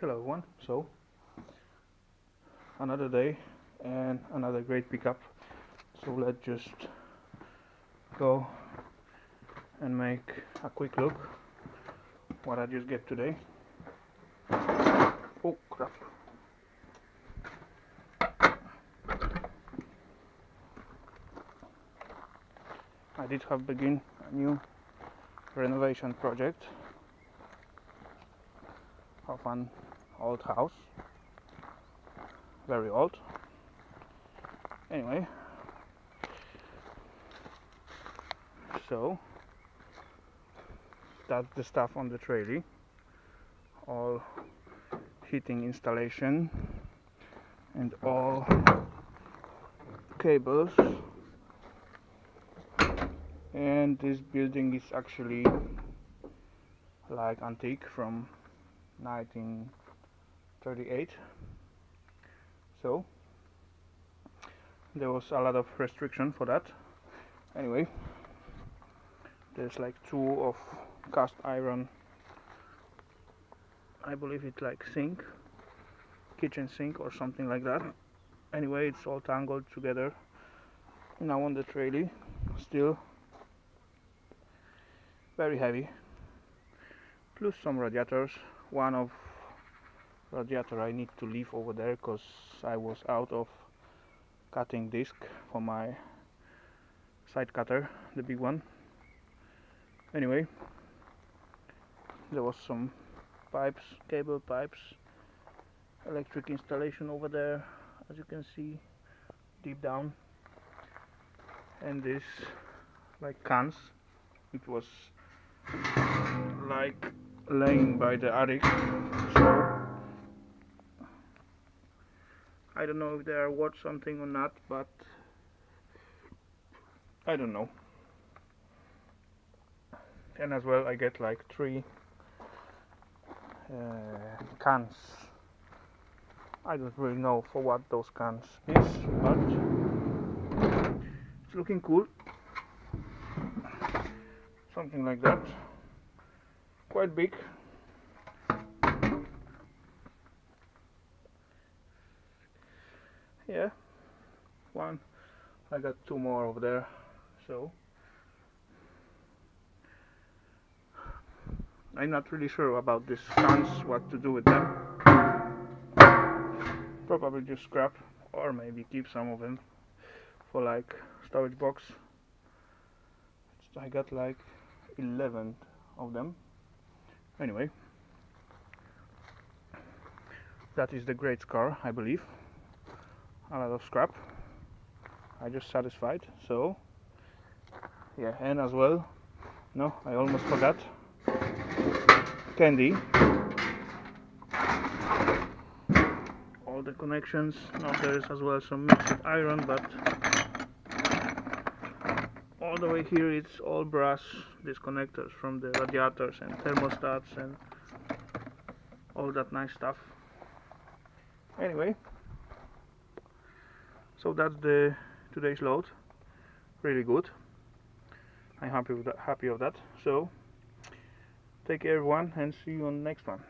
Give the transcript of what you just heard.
Hello everyone, so another day and another great pickup. So let's just go and make a quick look what I just get today. Oh crap. I did have begin a new renovation project of an old house, very old. Anyway, so that's the stuff on the trolley, all heating installation and all cables. And this building is actually like antique from 1938, so there was a lot of restriction for that. Anyway, there's like two of cast iron, I believe it's like sink, kitchen sink or something like that. Anyway, it's all tangled together now on the trolley, still very heavy, plus some radiators. One of radiator I need to leave over there because I was out of cutting disc for my side cutter, the big one. Anyway, there was some pipes, cable pipes, electric installation over there, as you can see deep down, and this like cans. It was like laying by the attic, so I don't know if they are worth something or not, but I don't know. And as well I get like 3 cans. I don't really know for what those cans is, but it's looking cool. Something like that. Quite big. Yeah. One. I got 2 more over there. So I'm not really sure about these cans, what to do with them. Probably just scrap, or maybe keep some of them for like storage box. I got like 11 of them. Anyway, that is the great scar, I believe. A lot of scrap. I just satisfied. So yeah, and as well, no, I almost forgot, candy. All the connections. Now there is as well some mixed iron, but all the way here it's all brass disconnectors from the radiators and thermostats and all that nice stuff. Anyway, so that's the today's load. Really good. I'm happy with that, So take care everyone, and see you on the next one.